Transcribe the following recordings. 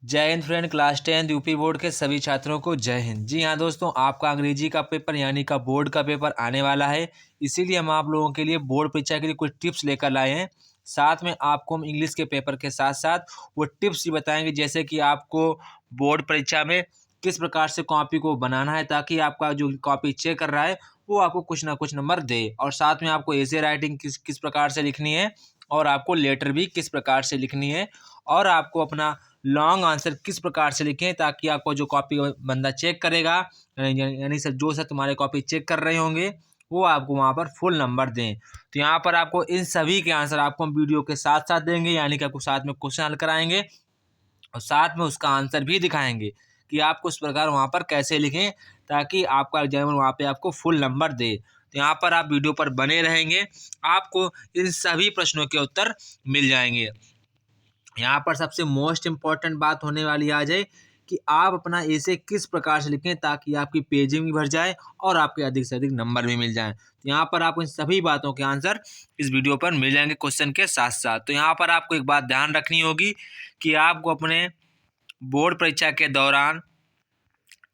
जय Hind friend. Class 10 UP board के सभी छात्रों को जय हिंद। जी हाँ दोस्तों, आपका अंग्रेजी का पेपर यानी का बोर्ड का पेपर आने वाला है। इसीलिए हम आप लोगों के लिए बोर्ड परीक्षा के लिए कुछ टिप्स लेकर लाए हैं। साथ में आपको हम इंग्लिश के पेपर के साथ साथ वो टिप्स भी बताएंगे, जैसे कि आपको बोर्ड परीक्षा में किस प्रकार से कॉपी को बनाना है, ताकि आपका जो कॉपी चेक कर रहा है वो आपको कुछ ना कुछ नंबर दे। और साथ में आपको एसे राइटिंग किस किस प्रकार से लिखनी है, और आपको लेटर भी किस प्रकार से लिखनी है, और आपको अपना लॉन्ग आंसर किस प्रकार से लिखें, ताकि आपको जो कॉपी बंदा चेक करेगा, यानी सर जो सर तुम्हारे कॉपी चेक कर रहे होंगे, वो आपको वहाँ पर फुल नंबर दें। तो यहाँ पर आपको इन सभी के आंसर आपको हम वीडियो के साथ साथ देंगे, यानी कि आपको साथ में क्वेश्चन हल कराएंगे और साथ में उसका आंसर भी दिखाएंगे कि आपको इस प्रकार वहाँ पर कैसे लिखें, ताकि आपका एग्जामिनर वहाँ पे आपको फुल नंबर दे। तो यहाँ पर आप वीडियो पर बने रहेंगे, आपको इन सभी प्रश्नों के उत्तर मिल जाएंगे। यहाँ पर सबसे मोस्ट इम्पॉर्टेंट बात होने वाली आ जाए कि आप अपना ऐसे किस प्रकार से लिखें ताकि आपकी पेजिंग भी भर जाए और आपके अधिक से अधिक नंबर भी मिल जाएं। तो यहाँ पर आपको इन सभी बातों के आंसर इस वीडियो पर मिल जाएंगे क्वेश्चन के साथ साथ। तो यहाँ पर आपको एक बात ध्यान रखनी होगी कि आपको अपने बोर्ड परीक्षा के दौरान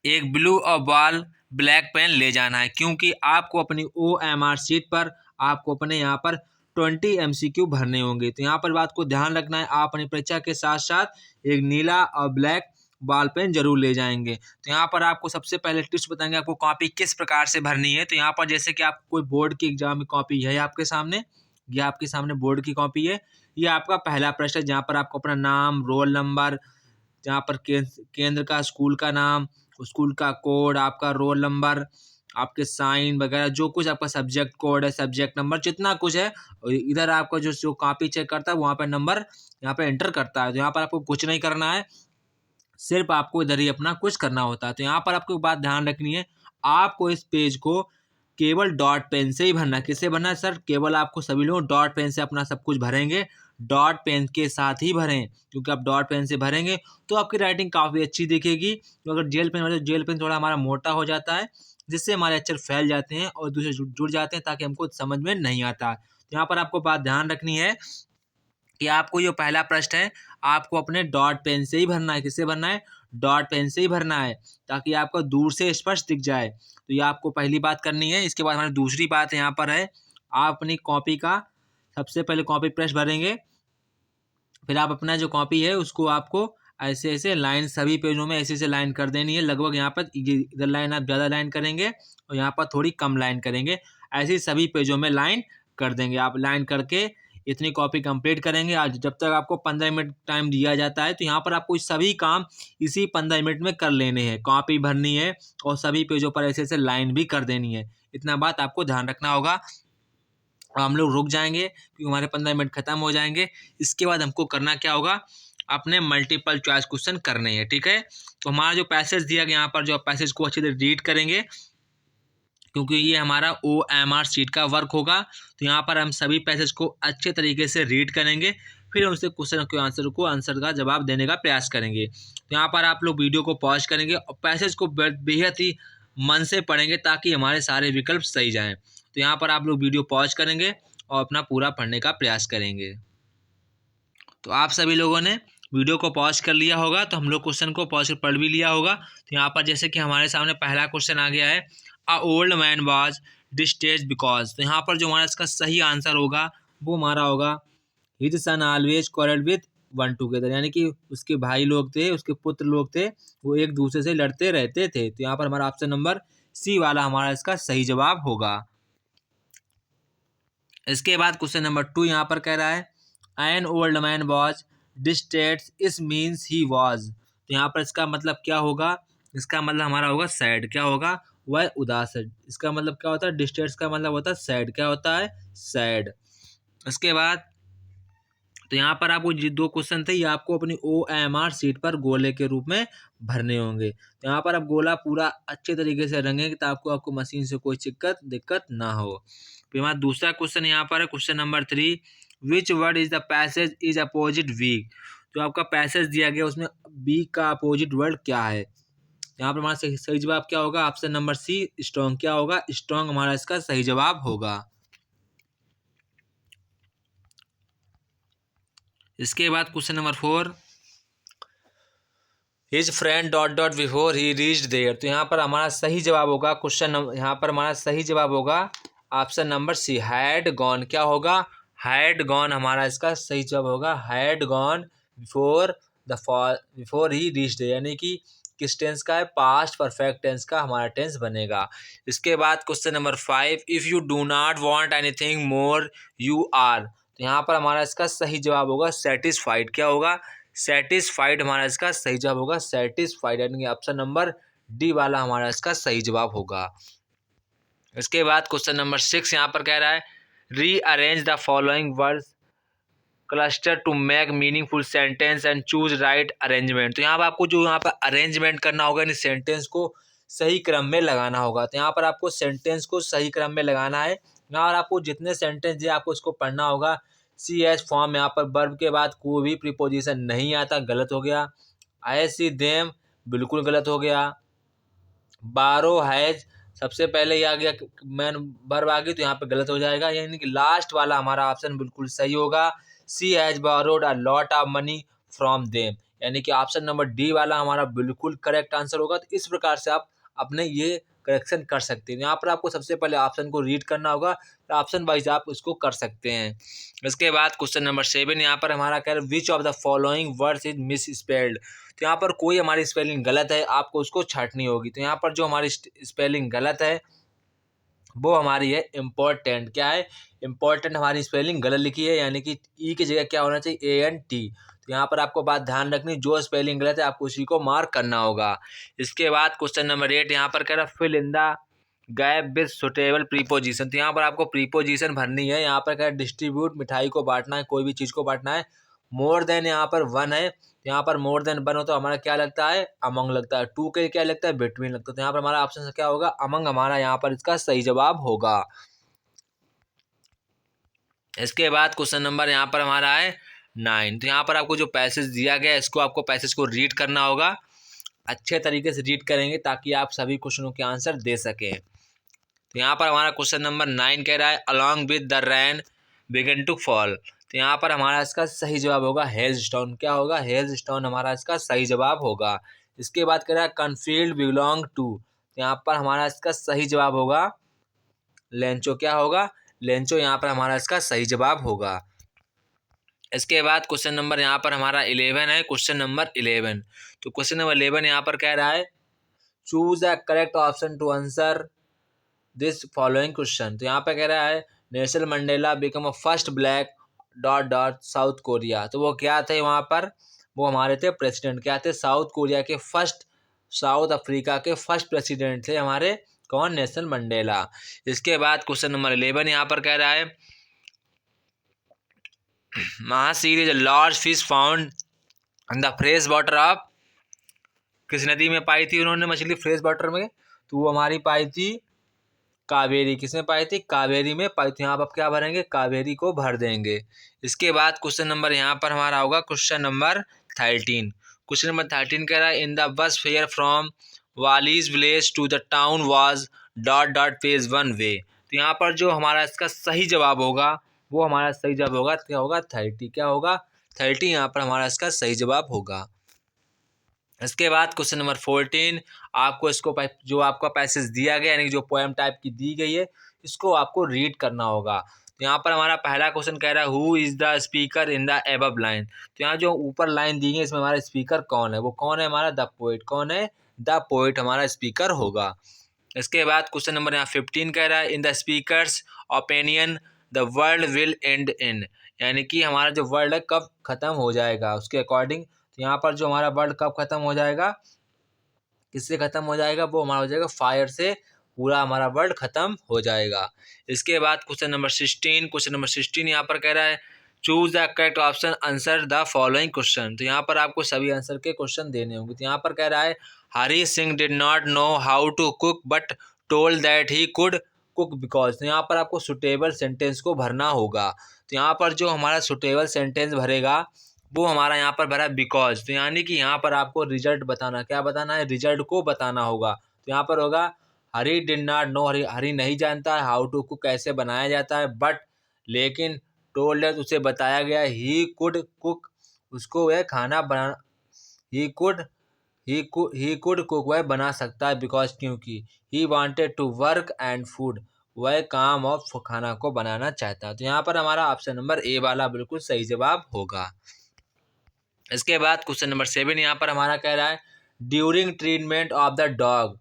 एक ब्लू और बॉल ब्लैक पेन ले जाना है, क्योंकि आपको अपनी OMR शीट पर आपको अपने यहाँ पर 20 MCQ भरने होंगे। तो यहाँ पर बात को ध्यान रखना है, आप अपनी परीक्षा के साथ साथ एक नीला और ब्लैक बॉल पेन जरूर ले जाएंगे। तो यहाँ पर आपको सबसे पहले टिप्स बताएंगे आपको कॉपी किस प्रकार से भरनी है। तो यहाँ पर जैसे कि आप कोई बोर्ड की एग्जाम की कॉपी है आपके सामने, ये आपके सामने बोर्ड की कॉपी है। ये आपका पहला प्रश्न है, जहाँ पर आपको अपना नाम, रोल नंबर, जहाँ पर केंद्र का, स्कूल का नाम, स्कूल का कोड, आपका रोल नंबर, आपके साइन वगैरह, जो कुछ आपका सब्जेक्ट कोड है, सब्जेक्ट नंबर, जितना कुछ है, और इधर आपका जो कॉपी चेक करता है वहाँ पर नंबर यहाँ पे एंटर करता है। तो यहाँ पर आपको कुछ नहीं करना है, सिर्फ आपको इधर ही अपना कुछ करना होता है। तो यहाँ पर आपको एक बात ध्यान रखनी है, आपको इस पेज को केवल डॉट पेन से ही भरना है। किससे भरना है सर? केवल आपको सभी लोग डॉट पेन से अपना सब कुछ भरेंगे, डॉट पेन के साथ ही भरें, क्योंकि आप डॉट पेन से भरेंगे तो आपकी राइटिंग काफ़ी अच्छी दिखेगी। तो अगर जेल पेन भरे तो जेल पेन थोड़ा हमारा मोटा हो जाता है, जिससे हमारे अक्षर फैल जाते हैं और दूसरे जुड़ जाते हैं, ताकि हमको समझ में नहीं आता। तो यहाँ पर आपको बात ध्यान रखनी है कि आपको ये पहला प्रश्न है, आपको अपने डॉट पेन से ही भरना है। किससे भरना है? डॉट पेन से ही भरना है, ताकि आपको दूर से स्पष्ट दिख जाए। तो ये आपको पहली बात करनी है। इसके बाद हमारी दूसरी बात यहाँ पर है, आप अपनी कॉपी का सबसे पहले कॉपी पृष्ठ भरेंगे, फिर आप अपना जो कॉपी है उसको आपको ऐसे ऐसे लाइन सभी पेजों में ऐसे ऐसे लाइन कर देनी है। लगभग यहाँ पर इधर लाइन आप ज़्यादा लाइन करेंगे और यहाँ पर थोड़ी कम लाइन करेंगे, ऐसे ही सभी पेजों में लाइन कर देंगे। आप लाइन करके इतनी कॉपी कंप्लीट करेंगे। आज जब तक आपको 15 मिनट टाइम दिया जाता है, तो यहाँ पर आपको सभी काम इसी 15 मिनट में कर लेने हैं। कॉपी भरनी है और सभी पेजों पर ऐसे ऐसे लाइन भी कर देनी है। इतना बात आपको ध्यान रखना होगा। हम लोग रुक जाएंगे क्योंकि हमारे 15 मिनट खत्म हो जाएंगे। इसके बाद हमको करना क्या होगा, अपने मल्टीपल चॉइस क्वेश्चन करने हैं। ठीक है, तो हमारा जो पैसेज दिया गया, यहाँ पर जो पैसेज को अच्छी तरह रीड करेंगे, क्योंकि ये हमारा OMR शीट का वर्क होगा। तो यहाँ पर हम सभी पैसेज को अच्छे तरीके से रीड करेंगे, फिर उनसे क्वेश्चन के आंसर का जवाब देने का प्रयास करेंगे। तो यहाँ पर आप लोग वीडियो को पॉज करेंगे और पैसेज को बेहद ही मन से पढ़ेंगे, ताकि हमारे सारे विकल्प सही जाएं। तो यहाँ पर आप लोग वीडियो पॉज करेंगे और अपना पूरा पढ़ने का प्रयास करेंगे। तो आप सभी लोगों ने वीडियो को पॉज कर लिया होगा, तो हम लोग क्वेश्चन को पॉज कर पढ़ भी लिया होगा। तो यहाँ पर जैसे कि हमारे सामने पहला क्वेश्चन आ गया है, a old man was distressed because. तो यहाँ पर जो हमारा इसका सही आंसर होगा वो हमारा होगा, his son always quarrelled with one together, यानी कि उसके भाई लोग थे, उसके पुत्र लोग थे, वो एक दूसरे से लड़ते रहते थे। तो यहाँ पर हमारा ऑप्शन नंबर सी वाला हमारा इसका सही जवाब होगा। इसके बाद क्वेश्चन नंबर 2 यहाँ पर कह रहा है, an old man was distressed, इस मीन्स ही वॉज। तो यहाँ पर इसका मतलब क्या होगा? इसका मतलब हमारा होगा सैड। क्या होगा? वह उदास है। इसका मतलब क्या होता है? डिस्ट्रेस्ड का मतलब होता है सैड। क्या होता है? सैड। इसके बाद तो यहाँ पर आपको जो दो क्वेश्चन थे, ये आपको अपनी OMR शीट पर गोले के रूप में भरने होंगे। तो यहाँ पर आप गोला पूरा अच्छे तरीके से रंगेंगे, ताकि आपको मशीन से कोई दिक्कत ना हो। फिर हमारा दूसरा क्वेश्चन यहाँ पर है, question number 3, which word is the passage is opposite weak. तो आपका पैसेज दिया गया, उसमें वीक का अपोजिट वर्ड क्या है? यहाँ पर हमारा सही जवाब क्या होगा? Option number C, strong. क्या होगा? स्ट्रॉन्ग हमारा इसका सही जवाब होगा। इसके बाद question number 4, his friend dot dot before he reached there. तो यहाँ पर हमारा सही जवाब होगा यहाँ पर हमारा सही जवाब होगा option number C, had gone. क्या होगा? हैड गॉन हमारा इसका सही जवाब होगा, had gone before before he reached there, यानी कि किस टेंस का है? पास्ट परफेक्ट टेंस का हमारा टेंस बनेगा। इसके बाद question number 5, if you do not want anything more you are. तो यहाँ पर हमारा इसका सही जवाब होगा सेटिस्फाइड। क्या होगा? सेटिस्फाइड हमारा इसका सही जवाब होगा, सेटिस्फाइड, यानी कि ऑप्शन नंबर डी वाला हमारा इसका सही जवाब होगा। इसके बाद क्वेश्चन नंबर 6 यहाँ पर कह रहा है rearrange the following words cluster to make meaningful sentence and choose right arrangement. तो यहाँ पर आपको जो यहाँ पर अरेंजमेंट करना होगा, यानी सेंटेंस को सही क्रम में लगाना होगा। तो यहाँ पर आपको सेंटेंस को सही क्रम में लगाना है। यहाँ पर आपको जितने सेंटेंस दिए आपको इसको पढ़ना होगा। सी एच फॉर्म, यहाँ पर वर्ब के बाद कोई भी प्रीपोजिशन नहीं आता, गलत हो गया। आई सी देम, बिल्कुल गलत हो गया। बारो हैज, सबसे पहले ये आ गया मैन वर्ब आ गई, तो यहाँ पे गलत हो जाएगा, यानी कि लास्ट वाला हमारा ऑप्शन बिल्कुल सही होगा। She has borrowed a lot of money from them, यानी कि ऑप्शन नंबर डी वाला हमारा बिल्कुल करेक्ट आंसर होगा। तो इस प्रकार से आप अपने ये करेक्शन कर सकते हैं। यहाँ पर आपको सबसे पहले ऑप्शन को रीड करना होगा, तो ऑप्शन वाइज आप उसको कर सकते हैं। इसके बाद क्वेश्चन नंबर 7 यहाँ पर हमारा कह रहा है which of the following words is miss spelled. तो यहाँ पर कोई हमारी स्पेलिंग गलत है, आपको उसको छांटनी होगी। तो यहाँ पर जो हमारी स्पेलिंग गलत है वो हमारी है इम्पोर्टेंट। क्या है? इम्पोर्टेंट हमारी स्पेलिंग गलत लिखी है, यानी कि ई की जगह क्या होना चाहिए? ANT। तो यहाँ पर आपको बात ध्यान रखनी, जो स्पेलिंग गलत है आपको उसी को मार्क करना होगा। इसके बाद क्वेश्चन नंबर 8 यहाँ पर कह रहा है fill in the gap with suitable preposition. तो यहाँ पर आपको प्रीपोजिशन भरनी है। यहाँ पर क्या है? डिस्ट्रीब्यूट, मिठाई को बांटना है, कोई भी चीज़ को बांटना है। मोर देन यहाँ पर 1 है, तो यहाँ पर मोर देन 1 हो तो हमारा क्या लगता है? अमंग लगता है। 2 के क्या लगता है? बिटवीन लगता है। तो यहाँ पर हमारा ऑप्शन क्या होगा? अमंग हमारा यहाँ पर इसका सही जवाब होगा। इसके बाद क्वेश्चन नंबर यहाँ पर हमारा है 9। तो यहाँ पर आपको जो पैसेज दिया गया है इसको आपको पैसेज को रीड करना होगा। अच्छे तरीके से रीड करेंगे ताकि आप सभी क्वेश्चनों के आंसर दे सकें। तो यहाँ पर हमारा क्वेश्चन नंबर 9 कह रहा है along with the rain began to fall. तो यहाँ पर हमारा इसका सही जवाब होगा हेज स्टोन। क्या होगा? हेज स्टोन हमारा इसका सही जवाब होगा। इसके बाद कह रहा है कनफील्ड बिलोंग टू। तो यहाँ पर हमारा इसका सही जवाब होगा लेंचो। क्या होगा? लेंचो यहाँ पर हमारा इसका सही जवाब होगा। इसके बाद क्वेश्चन नंबर यहाँ पर हमारा 11 है, क्वेश्चन नंबर 11। तो क्वेश्चन नंबर 11 यहाँ पर कह रहा है choose the correct option to answer this following question. तो यहाँ पे कह रहा है Nelson Mandela become a first black dot dot South Korea. तो वो क्या थे वहाँ पर? वो हमारे थे प्रेसिडेंट। क्या थे? साउथ कोरिया के फर्स्ट, साउथ अफ्रीका के फर्स्ट प्रेसिडेंट थे हमारे कौन? Nelson Mandela. इसके बाद क्वेश्चन नंबर 11 यहाँ पर कह रहा है mahseer is a large fish found in the fresh water of. किस नदी में पाई थी उन्होंने मछली फ्रेश वाटर में? तो वो हमारी पाई थी कावेरी। किसमें पाई थी? कावेरी में पाई थी। यहाँ पर आप क्या भरेंगे? कावेरी को भर देंगे। इसके बाद क्वेश्चन नंबर यहाँ पर हमारा होगा क्वेश्चन नंबर 13। क्वेश्चन नंबर 13 कह रहा है in the bus fare from Wali's village to the town was dot dot फेज 1 वे। तो यहाँ पर जो हमारा इसका सही जवाब होगा वो हमारा सही जवाब होगा क्या होगा? 30। क्या होगा? 30 यहाँ पर हमारा इसका सही जवाब होगा। इसके बाद क्वेश्चन नंबर 14 आपको इसको जो आपका पैसेज दिया गया यानी जो पोएम टाइप की दी गई है इसको आपको रीड करना होगा। तो यहाँ पर हमारा पहला क्वेश्चन कह रहा है who is the speaker in the above line. तो यहाँ जो ऊपर लाइन दी गई है इसमें हमारा स्पीकर कौन है? वो कौन है? हमारा द पोइट। कौन है? द पोइट हमारा स्पीकर होगा। इसके बाद क्वेश्चन नंबर यहाँ 15 कह रहा है in the speakers opinion the world will and in, यानी कि हमारा जो वर्ल्ड है कब ख़त्म हो जाएगा उसके अकॉर्डिंग। तो यहाँ पर जो हमारा वर्ल्ड कब ख़त्म हो जाएगा, किससे ख़त्म हो जाएगा? वो हमारा हो जाएगा फायर से, पूरा हमारा वर्ल्ड ख़त्म हो जाएगा। इसके बाद क्वेश्चन नंबर 16 यहाँ पर कह रहा है choose the correct option answer the following question. तो यहाँ पर आपको सभी आंसर के क्वेश्चन देने होंगे। तो यहाँ पर कह रहा है Hari Singh did not know how to cook but told that he could cook because. तो यहाँ पर आपको सुटेबल सेंटेंस को भरना होगा। तो यहाँ पर जो हमारा सुटेबल सेंटेंस भरेगा वो हमारा यहाँ पर भरा बिकॉज। तो यानी कि यहाँ पर आपको रिजल्ट बताना, क्या बताना है? रिजल्ट को बताना होगा। तो यहाँ पर होगा हरी डिड नॉट नो, हरी नहीं जानता है हाउ टू कुक कैसे बनाया जाता है, बट लेकिन टोल्ड उसे बताया गया ही कुड कुक, उसको वह खाना बना, he could he could cook, वह बना सकता है, बिकॉज क्योंकि he wanted to work and food, वह काम और खाना को बनाना चाहता है। तो यहाँ पर हमारा ऑप्शन नंबर ए वाला बिल्कुल सही जवाब होगा। इसके बाद क्वेश्चन नंबर 7 यहाँ पर हमारा कह रहा है during treatment of the dog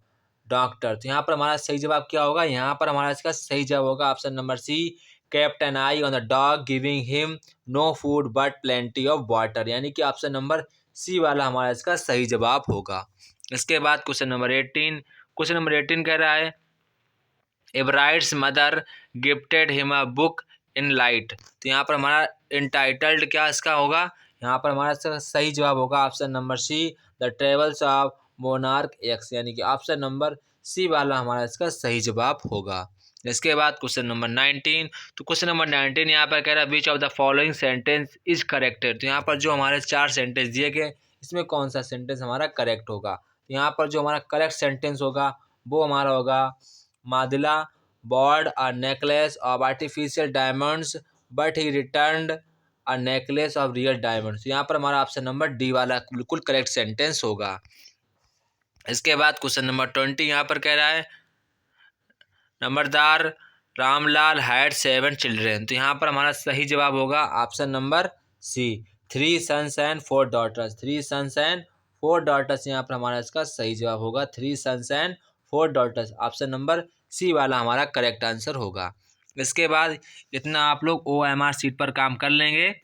doctor. तो यहाँ पर हमारा सही जवाब क्या होगा? यहाँ पर हमारा इसका सही जवाब होगा option number C, kept an eye on the dog giving him no food but plenty of water, यानी कि ऑप्शन नंबर सी वाला हमारा इसका सही जवाब होगा। इसके बाद क्वेश्चन नंबर 18 कह रहा है Everett's mother gifted him a book in light. तो यहाँ पर हमारा इंटाइटल्ड क्या इसका होगा? यहाँ पर हमारा इसका सही जवाब होगा option number C, the travels of monarch X, यानी कि ऑप्शन नंबर सी वाला हमारा इसका सही जवाब होगा। इसके बाद क्वेश्चन नंबर 19, तो क्वेश्चन नंबर 19 यहाँ पर कह रहा है which of the following sentence is corrected. तो यहाँ पर जो हमारे 4 सेंटेंस दिए गए, इसमें कौन सा सेंटेंस हमारा करेक्ट होगा? तो यहाँ पर जो हमारा करेक्ट सेंटेंस होगा वो हमारा होगा मादिला bought a necklace of artificial diamonds but he returned a necklace of real diamonds। यहाँ पर हमारा ऑप्शन नंबर डी वाला बिल्कुल करेक्ट सेंटेंस होगा। इसके बाद क्वेश्चन नंबर 20 यहाँ पर कह रहा है नंबरदार रामलाल हैड 7 चिल्ड्रेन। तो यहाँ पर हमारा सही जवाब होगा option number C, 3 sons and 4 daughters. 3 sons and 4 daughters यहाँ पर हमारा इसका सही जवाब होगा, 3 sons and 4 daughters, option number C वाला हमारा करेक्ट आंसर होगा। इसके बाद इतना आप लोग OMR सीट पर काम कर लेंगे,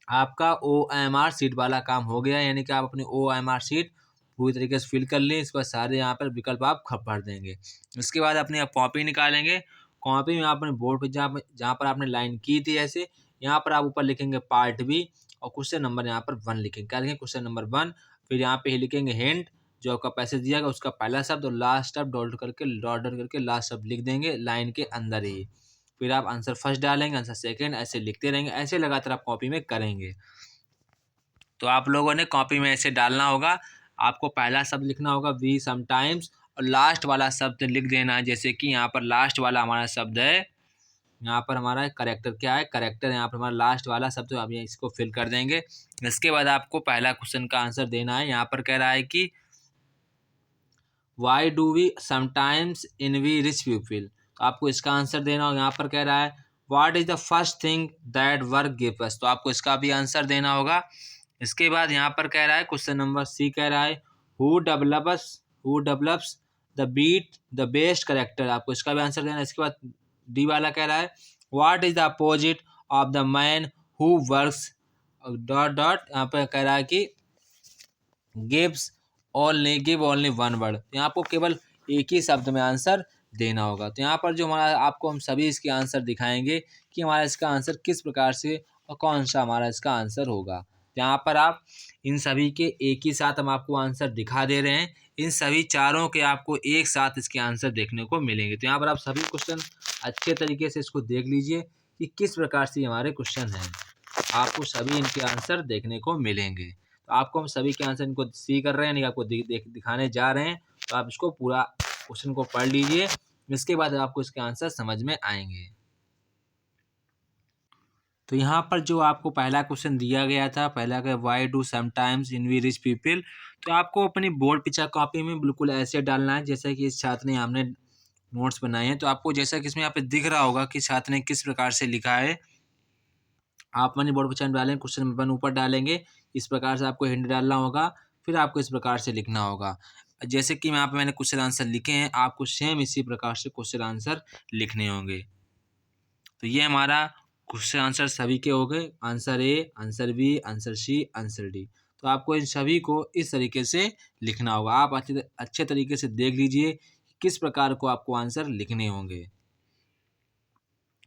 आपका OMR सीट वाला काम हो गया, यानी कि आप अपनी OMR सीट पूरी तरीके से फिल कर लें। इसके बाद सारे यहाँ पर विकल्प आप भर देंगे। इसके बाद अपनी आप कॉपी निकालेंगे, कॉपी में अपने बोर्ड पर जहाँ पर आपने लाइन की थी ऐसे, यहाँ पर आप ऊपर लिखेंगे पार्ट बी और क्वेश्चन नंबर यहाँ पर 1 लिखेंगे। क्या लिखेंगे? क्वेश्चन नंबर 1, फिर यहाँ पे ही लिखेंगे हिंट, जो आपका पैसेज दिया गया उसका पहला शब्द और लास्ट शब्द डॉट करके लास्ट शब्द लिख देंगे लाइन के अंदर ही। फिर आप आंसर फर्स्ट डालेंगे, आंसर सेकंड, ऐसे लिखते रहेंगे, ऐसे लगातार आप कॉपी में करेंगे। तो आप लोगों ने कॉपी में ऐसे डालना होगा, आपको पहला शब्द लिखना होगा वी समटाइम्स और लास्ट वाला शब्द लिख देना है। जैसे कि यहाँ पर लास्ट वाला हमारा शब्द है, यहाँ पर हमारा करेक्टर क्या है? करेक्टर यहाँ पर हमारा लास्ट वाला शब्द, अब इसको फिल कर देंगे। इसके बाद आपको पहला क्वेश्चन का आंसर देना है। यहाँ पर कह रहा है कि why do we sometimes we rich people. तो आपको इसका आंसर देना होगा। यहाँ पर कह रहा है what is the first thing that work give us. तो आपको इसका भी आंसर देना होगा। इसके बाद यहाँ पर कह रहा है क्वेश्चन नंबर सी कह रहा है who develops the best character. आपको इसका भी आंसर देना है। इसके बाद डी वाला कह रहा है what is the opposite of the man who works dot यहाँ पर कह रहा है कि गिव ओनली 1 वर्ड। यहाँ आपको केवल एक ही शब्द में आंसर देना होगा। तो यहाँ पर जो हमारा आपको हम सभी इसके आंसर दिखाएंगे कि हमारा इसका आंसर किस प्रकार से और कौन सा हमारा इसका आंसर होगा। यहाँ पर आप इन सभी के एक ही साथ हम आपको आंसर दिखा दे रहे हैं। इन सभी चारों के आपको एक साथ इसके आंसर देखने को मिलेंगे। तो यहाँ पर आप सभी क्वेश्चन अच्छे तरीके से इसको देख लीजिए कि किस प्रकार से हमारे क्वेश्चन हैं, आपको सभी इनके आंसर देखने को मिलेंगे। तो आपको हम सभी के आंसर इनको सी कर रहे हैं, यानी आपको दिखाने जा रहे हैं। तो आप इसको पूरा क्वेश्चन को पढ़ लीजिए, इसके बाद आपको इसके आंसर समझ में आएंगे। तो यहाँ पर जो आपको पहला क्वेश्चन दिया गया था, पहला का why do sometimes we rich people, तो आपको अपनी बोर्ड पिक्चर कॉपी में बिल्कुल ऐसे डालना है जैसा कि इस छात्र ने हमने नोट्स बनाए हैं। तो आपको जैसा कि इसमें यहाँ पे दिख रहा होगा कि छात्र ने किस प्रकार से लिखा है, आप अपनी बोर्ड पिक्चर में डालेंगे, क्वेश्चन नंबर 1 ऊपर डालेंगे, इस प्रकार से आपको हिंट डालना होगा, फिर आपको इस प्रकार से लिखना होगा। जैसे कि यहाँ पे मैंने क्वेश्चन आंसर लिखे हैं, आपको सेम इसी प्रकार से क्वेश्चन आंसर लिखने होंगे। तो ये हमारा क्वेश्चन आंसर सभी के हो गए, answer A, answer B, answer C, answer D. तो आपको इन सभी को इस तरीके से लिखना होगा। आप अच्छे तरीके से देख लीजिए किस प्रकार को आपको आंसर लिखने होंगे।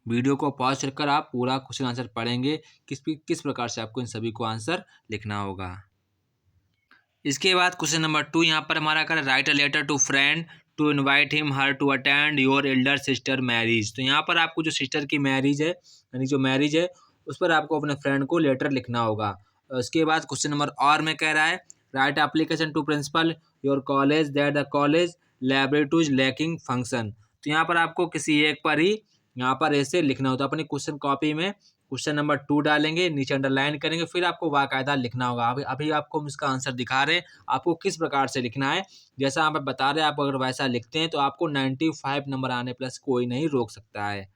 वीडियो को पॉज कर आप पूरा क्वेश्चन आंसर पढ़ेंगे किस प्रकार से आपको इन सभी को आंसर लिखना होगा। इसके बाद क्वेश्चन नंबर 2 यहाँ पर हमारा कर write a letter to friend to invite him her to attend your elder sister marriage. तो यहाँ पर आपको जो सिस्टर की मैरिज है, यानी जो मैरिज है, उस पर आपको अपने फ्रेंड को लेटर लिखना होगा। उसके बाद क्वेश्चन नंबर और में कह रहा है write application to principal your college that the college laboratories lacking function. तो यहाँ पर आपको किसी एक पर ही यहाँ पर ऐसे लिखना होता है। अपनी क्वेश्चन कॉपी में क्वेश्चन नंबर 2 डालेंगे, नीचे अंडरलाइन करेंगे, फिर आपको बाकायदा लिखना होगा। अभी आपको हम इसका आंसर दिखा रहे हैं, आपको किस प्रकार से लिखना है। जैसा आप बता रहे हैं, आप अगर वैसा लिखते हैं तो आपको 95 नंबर आने प्लस कोई नहीं रोक सकता है।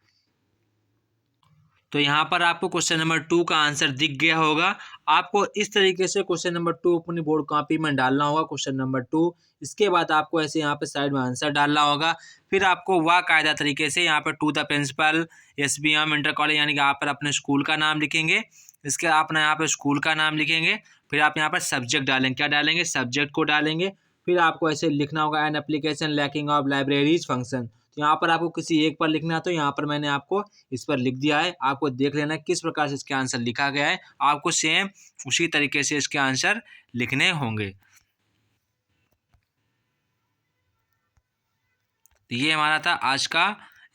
तो यहाँ पर आपको क्वेश्चन नंबर 2 का आंसर दिख गया होगा। आपको इस तरीके से क्वेश्चन नंबर 2 अपनी बोर्ड कॉपी में डालना होगा, क्वेश्चन नंबर 2। इसके बाद आपको ऐसे यहाँ पे साइड में आंसर डालना होगा। फिर आपको कायदा तरीके से यहाँ पर to the principal SBM inter college, यानी कि आप पर अपने स्कूल का नाम लिखेंगे। इसके अपना यहाँ पर स्कूल का नाम लिखेंगे। फिर आप यहाँ पर सब्जेक्ट डालेंगे, क्या डालेंगे, सब्जेक्ट को डालेंगे। फिर आपको ऐसे लिखना होगा an application lacking of libraries function. तो यहाँ पर आपको किसी एक पर लिखना है, तो यहाँ पर मैंने आपको इस पर लिख दिया है। आपको देख लेना किस प्रकार से इसके आंसर लिखा गया है। आपको सेम उसी तरीके से इसके आंसर लिखने होंगे। तो ये हमारा था आज का,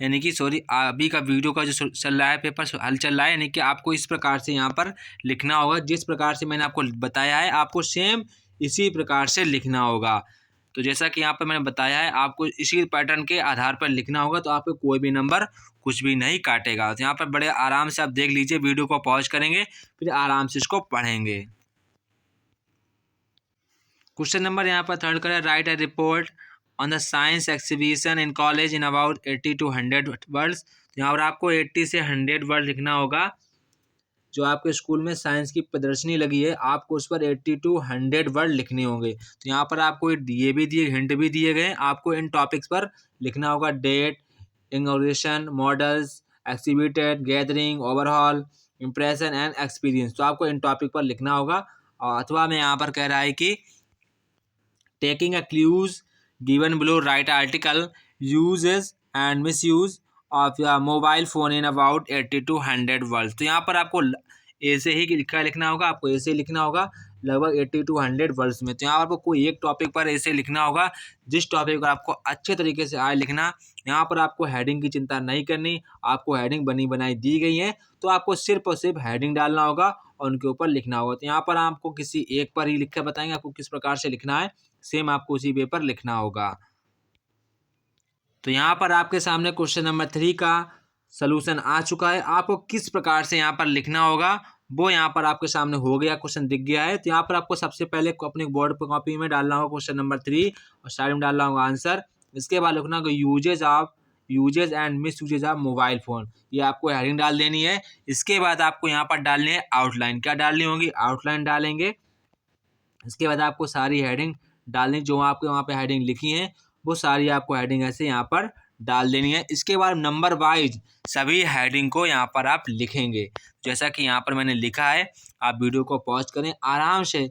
यानी कि सॉरी अभी का वीडियो का जो चल रहा है, पेपर हल चल रहा है, यानी कि आपको इस प्रकार से यहाँ पर लिखना होगा। जिस प्रकार से मैंने आपको बताया है, आपको सेम इसी प्रकार से लिखना होगा। तो जैसा कि यहाँ पर मैंने बताया है, आपको इसी पैटर्न के आधार पर लिखना होगा, तो आपको कोई भी नंबर कुछ भी नहीं काटेगा। तो यहाँ पर बड़े आराम से आप देख लीजिए, वीडियो को पॉज करेंगे, फिर आराम से इसको पढ़ेंगे। क्वेश्चन नंबर यहाँ पर 3 करें, right A report on the science exhibition in college in about 80 to 100 words. यहाँ पर आपको 80 से 100 वर्ड लिखना होगा। जो आपके स्कूल में साइंस की प्रदर्शनी लगी है, आपको उस पर 80 to 100 वर्ड लिखने होंगे। तो यहाँ पर आपको ये भी दिए, हिंट भी दिए गए। आपको इन टॉपिक्स पर लिखना होगा, date, inauguration, models, exhibited, gathering, overall, impression and experience. तो आपको इन टॉपिक पर लिखना होगा। अथवा में यहाँ पर कह रहा है कि taking a clues given below, right article, uses and misuse of mobile phone in about 80 to 100 words. तो यहाँ पर आपको ऐसे ही लिखना होगा, आपको ऐसे लिखना होगा लगभग 80 to 100 वर्ड्स में। तो यहाँ पर आपको कोई एक टॉपिक पर ऐसे लिखना होगा, जिस टॉपिक पर आपको अच्छे तरीके से आए लिखना। यहाँ पर आपको हेडिंग की चिंता नहीं करनी, आपको हेडिंग बनी बनाई दी गई है, तो आपको सिर्फ और सिर्फ हेडिंग डालना होगा और उनके ऊपर लिखना होगा। तो यहाँ पर आपको किसी एक पर ही लिख कर बताएंगे आपको किस प्रकार से लिखना है, सेम आपको उसी पेपर लिखना होगा। तो यहाँ पर आपके सामने क्वेश्चन नंबर 3 का सलूशन आ चुका है। आपको किस प्रकार से यहाँ पर लिखना होगा वो यहाँ पर आपके सामने हो गया, क्वेश्चन दिख गया है। तो यहाँ पर आपको सबसे पहले अपने बोर्ड पर कॉपी में डालना होगा क्वेश्चन नंबर 3 और साइड में डालना होगा आंसर। इसके बाद लिखना होगा uses and misuses of mobile phone. ये आपको हेडिंग डाल देनी है। इसके बाद आपको यहाँ पर डालनी है आउटलाइन। क्या डालनी होगी, आउटलाइन डालेंगे। इसके बाद आपको सारी हेडिंग डालनी, जो आपके वहाँ पे हेडिंग लिखी हैं वो सारी आपको हेडिंग ऐसे यहाँ पर डाल देनी है। इसके बाद नंबर वाइज सभी हेडिंग को यहाँ पर आप लिखेंगे, जैसा कि यहाँ पर मैंने लिखा है। आप वीडियो को पॉज करें, आराम से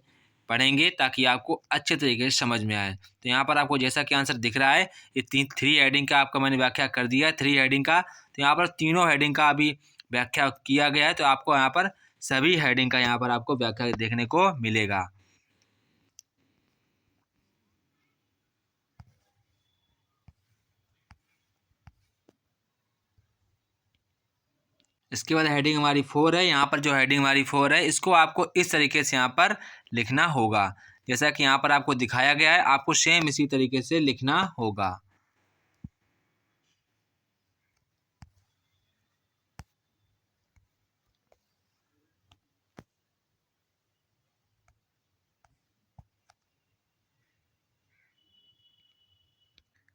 पढ़ेंगे ताकि आपको अच्छे तरीके से समझ में आए। तो यहाँ पर आपको जैसा कि आंसर दिख रहा है, ये 3 हेडिंग का आपका मैंने व्याख्या कर दिया है, 3 हेडिंग का। तो यहाँ पर तीनों हेडिंग का अभी व्याख्या किया गया है। तो आपको यहाँ पर सभी हेडिंग का यहाँ पर आपको व्याख्या देखने को मिलेगा। इसके बाद हेडिंग हमारी 4 है। यहाँ पर जो हेडिंग हमारी 4 है, इसको आपको इस तरीके से यहाँ पर लिखना होगा, जैसा कि यहाँ पर आपको दिखाया गया है। आपको सेम इसी तरीके से लिखना होगा।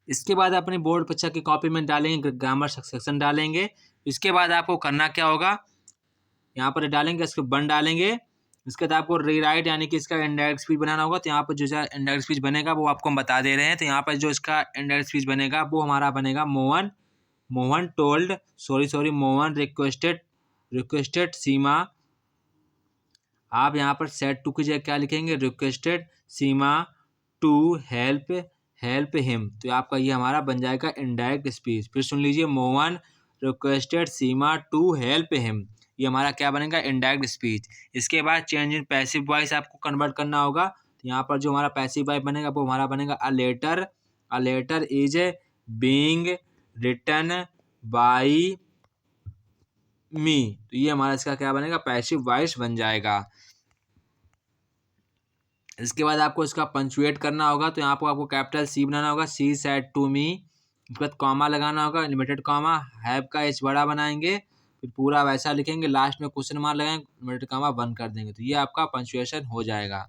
इसके बाद अपनी बोर्ड परीक्षा की कॉपी में डालेंगे, ग्रामर सेक्शन डालेंगे। इसके बाद आपको करना क्या होगा, यहाँ पर डालेंगे, इसको 1 डालेंगे। इसके बाद आपको रीराइट यानी कि इसका इनडायरेक्ट स्पीच बनाना होगा। तो यहाँ पर जो इनडायरेक्ट स्पीच बनेगा वो आपको हम बता दे रहे हैं। तो यहाँ पर जो इसका इनडायरेक्ट स्पीच बनेगा वो हमारा बनेगा, मोहन टोल्ड मोहन रिक्वेस्टेड सीमा। आप यहाँ पर सेट टू की जगह क्या लिखेंगे, requested Seema to help him. तो आपका ये हमारा बन जाएगा इनडायरेक्ट स्पीच। फिर सुन लीजिए, Mohan requested Seema to help him, ये हमारा क्या बनेगा, इनडायरेक्ट स्पीच। इसके बाद चेंज इन पैसिव वॉइस आपको कन्वर्ट करना होगा। तो यहाँ पर जो हमारा पैसिव वॉइस बनेगा वो हमारा बनेगा, a letter is being written by me. तो ये हमारा इसका क्या बनेगा, पैसिव वॉइस बन जाएगा। इसके बाद आपको इसका पंचुएट करना होगा। तो यहाँ पर आपको कैपिटल C बनाना होगा, सी सेड टू मी। उसके बाद कॉमा लगाना होगा, लिमिटेड कॉमा, हैव का एच बड़ा बनाएंगे फिर पूरा वैसा लिखेंगे, लास्ट में क्वेश्चन मार्क लगाएंगे, इन्वर्टेड कॉमा 1 कर देंगे, तो ये आपका पंक्चुएशन हो जाएगा।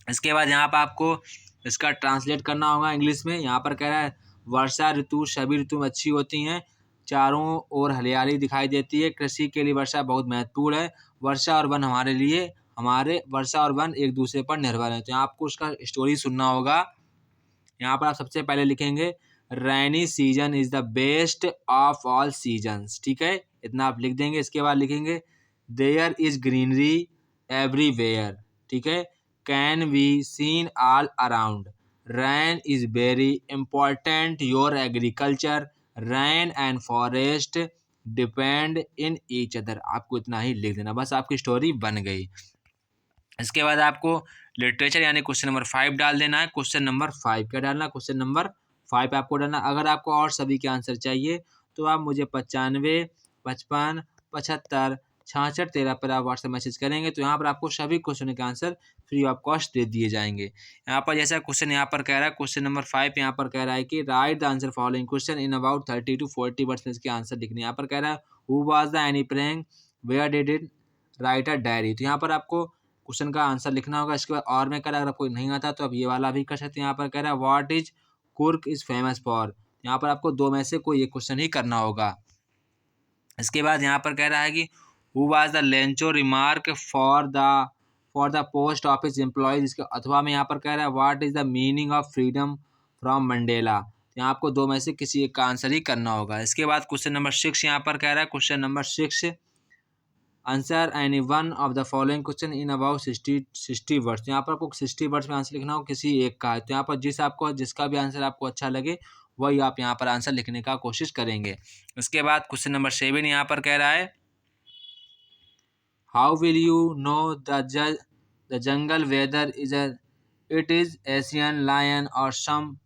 इसके बाद यहाँ पर आपको इसका ट्रांसलेट करना होगा इंग्लिश में। यहाँ पर कह रहा है वर्षा ऋतु सभी ऋतु में अच्छी होती हैं, चारों ओर हरियाली दिखाई देती है, कृषि के लिए वर्षा बहुत महत्वपूर्ण है, वर्षा और वन वर्षा और वन एक दूसरे पर निर्भर है। तो यहाँ आपको उसका स्टोरी सुनना होगा। यहाँ पर आप सबसे पहले लिखेंगे rainy season is the best of all seasons, ठीक है, इतना आप लिख देंगे। इसके बाद लिखेंगे देयर इज ग्रीनरी एवरीवेयर, ठीक है, can be seen all around, rain is very important your agriculture, rain and forest depend in each other. आपको इतना ही लिख देना, बस आपकी स्टोरी बन गई। इसके बाद आपको लिटरेचर यानी क्वेश्चन नंबर 5 डाल देना है। क्वेश्चन नंबर 5 क्या डालना, क्वेश्चन नंबर 5 आपको डालना। अगर आपको और सभी के आंसर चाहिए तो आप मुझे 95 55 75 66 13 पर आप व्हाट्सएप मैसेज करेंगे, तो यहाँ पर आपको सभी क्वेश्चन के आंसर फ्री ऑफ कॉस्ट दे दिए जाएंगे। यहाँ पर जैसा क्वेश्चन यहाँ पर कह रहा है, क्वेश्चन नंबर 5 यहाँ पर कह रहा है कि write the answer following question in about 30 to 40 words में इसके आंसर लिखने। यहाँ पर कह रहा है who was the Anne Frank where did it write a diary, तो यहाँ पर आपको क्वेश्चन का आंसर लिखना होगा। इसके बाद और में कह रहा है अगर आपको नहीं आता तो आप ये वाला भी कर सकते हैं। यहाँ पर कह रहा है व्हाट इज कुर्क इज फेमस फॉर, यहाँ पर आपको दो में से कोई एक क्वेश्चन ही करना होगा। इसके बाद यहाँ पर कह रहा है कि who was the Lencho remark for the post office employees, इसके अथवा में यहाँ पर कह रहा है what is the meaning of freedom from Mandela, यहाँ आपको दो में से किसी एक का आंसर ही करना होगा। इसके बाद क्वेश्चन नंबर 6 यहाँ पर कह रहा है, question number 6 answer any one of the following question in about 60 words, यहाँ पर आपको 60 वर्ड्स में आंसर लिखना हो किसी एक का है। तो यहाँ पर जिसका भी आंसर आपको अच्छा लगे वही आप यहाँ पर आंसर लिखने का कोशिश करेंगे। उसके बाद क्वेश्चन नंबर 7 यहाँ पर कह रहा है how will you know the jungle whether it is Asian lion और सम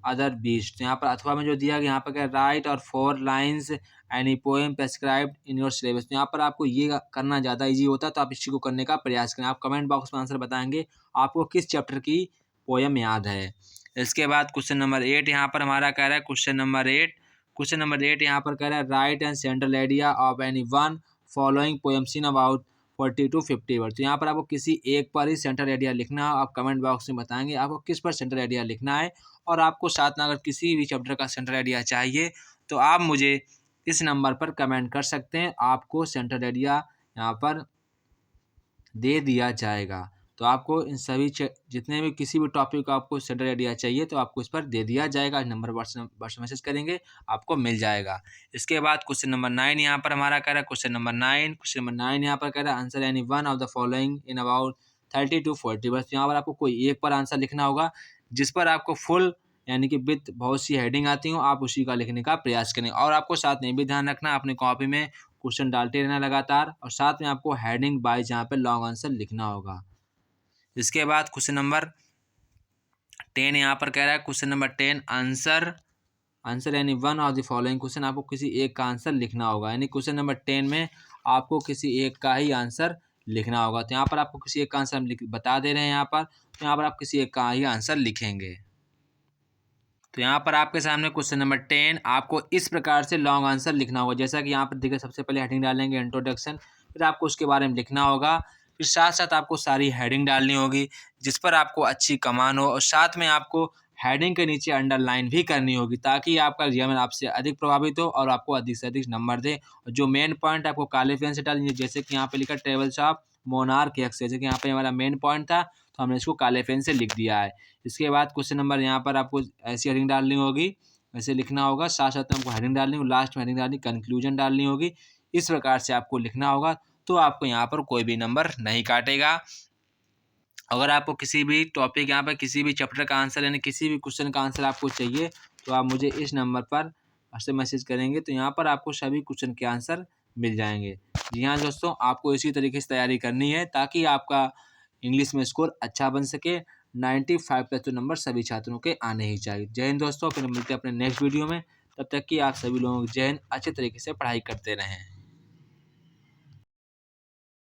अदर बीस्ट, यहाँ पर अथवा में जो दिया गया यहाँ पर क्या राइट और 4 lines any poem prescribed in your syllabus, यहाँ पर आपको ये करना ज़्यादा इजी होता है, तो आप इसी को करने का प्रयास करें। आप कमेंट बॉक्स में आंसर बताएंगे आपको किस चैप्टर की पोएम याद है। इसके बाद क्वेश्चन नंबर 8 यहाँ पर हमारा कह रहा है क्वेश्चन नंबर 8 यहाँ पर कह रहा है right and central idea of any one following poems in about 40 to 50 word, तो यहाँ पर आपको किसी एक पर ही सेंट्रल आइडिया लिखना है। आप कमेंट बॉक्स में बताएंगे आपको किस पर सेंट्रल आइडिया लिखना है, और आपको साथ में अगर किसी भी चैप्टर का सेंट्रल आइडिया चाहिए तो आप मुझे इस नंबर पर कमेंट कर सकते हैं, आपको सेंट्रल आइडिया यहाँ पर दे दिया जाएगा। तो आपको इन सभी जितने भी किसी भी टॉपिक का आपको सेंट्रल आइडिया चाहिए तो आपको इस पर दे दिया जाएगा, नंबर व्हाट्सएप मैसेज करेंगे आपको मिल जाएगा। इसके बाद क्वेश्चन नंबर 9 यहाँ पर हमारा कह रहा है क्वेश्चन नंबर 9 यहाँ पर कह रहा है answer any one of the following in about 30 to 40 words, यहाँ पर आपको कोई एक पर आंसर लिखना होगा जिस पर आपको फुल यानी कि विथ बहुत सी हेडिंग आती हो, आप उसी का लिखने का प्रयास करें। और आपको साथ में भी ध्यान रखना अपनी कॉपी में क्वेश्चन डालते रहना लगातार, और साथ में आपको हेडिंग बाय जहाँ पे लॉन्ग आंसर लिखना होगा। इसके बाद क्वेश्चन नंबर 10 यहाँ पर कह रहा है क्वेश्चन नंबर 10 आंसर यानी one of the following question, आपको किसी एक का आंसर लिखना होगा, यानी क्वेश्चन नंबर 10 में आपको किसी एक का ही आंसर लिखना होगा। तो यहाँ पर आपको किसी एक का आंसर हम बता दे रहे हैं यहाँ पर, तो यहाँ पर आप किसी एक का ही आंसर लिखेंगे। तो यहाँ पर आपके सामने क्वेश्चन नंबर 10 आपको इस प्रकार से लॉन्ग आंसर लिखना होगा, जैसा कि यहाँ पर देखिए सबसे पहले हेडिंग डालेंगे इंट्रोडक्शन, फिर आपको उसके बारे में लिखना होगा, फिर साथ साथ आपको सारी हेडिंग डालनी होगी जिस पर आपको अच्छी कमान हो, और साथ में आपको हेडिंग के नीचे अंडरलाइन भी करनी होगी ताकि आपका एग्जामिनर आपसे अधिक प्रभावित हो और आपको अधिक से अधिक नंबर दे। और जो मेन पॉइंट आपको काले पेन से डालेंगे, जैसे कि यहाँ पे लिखा ट्रेवल्स ऑफ मोनार्क एक्स, जैसे कि यहाँ पे हमारा मेन पॉइंट था तो हमने इसको काले पेन से लिख दिया है। इसके बाद क्वेश्चन नंबर यहाँ पर आपको ऐसी हेडिंग डालनी होगी, ऐसे लिखना होगा, साथ साथ में आपको हेडिंग डालनी होगी, लास्ट में हेडिंग डालनी, कंक्लूजन डालनी होगी, इस प्रकार से आपको लिखना होगा, तो आपको यहाँ पर कोई भी नंबर नहीं काटेगा। अगर आपको किसी भी टॉपिक यहाँ पर किसी भी चैप्टर का आंसर यानी किसी भी क्वेश्चन का आंसर आपको चाहिए तो आप मुझे इस नंबर पर ऐसे मैसेज करेंगे, तो यहाँ पर आपको सभी क्वेश्चन के आंसर मिल जाएंगे। जी हाँ दोस्तों, आपको इसी तरीके से तैयारी करनी है ताकि आपका इंग्लिश में स्कोर अच्छा बन सके। 95+ तो नंबर सभी छात्रों के आने ही चाहिए। जय हिंद दोस्तों, फिर मिलते हैं अपने नेक्स्ट वीडियो में, तब तक कि आप सभी लोगों को जय हिंद, अच्छे तरीके से पढ़ाई करते रहें।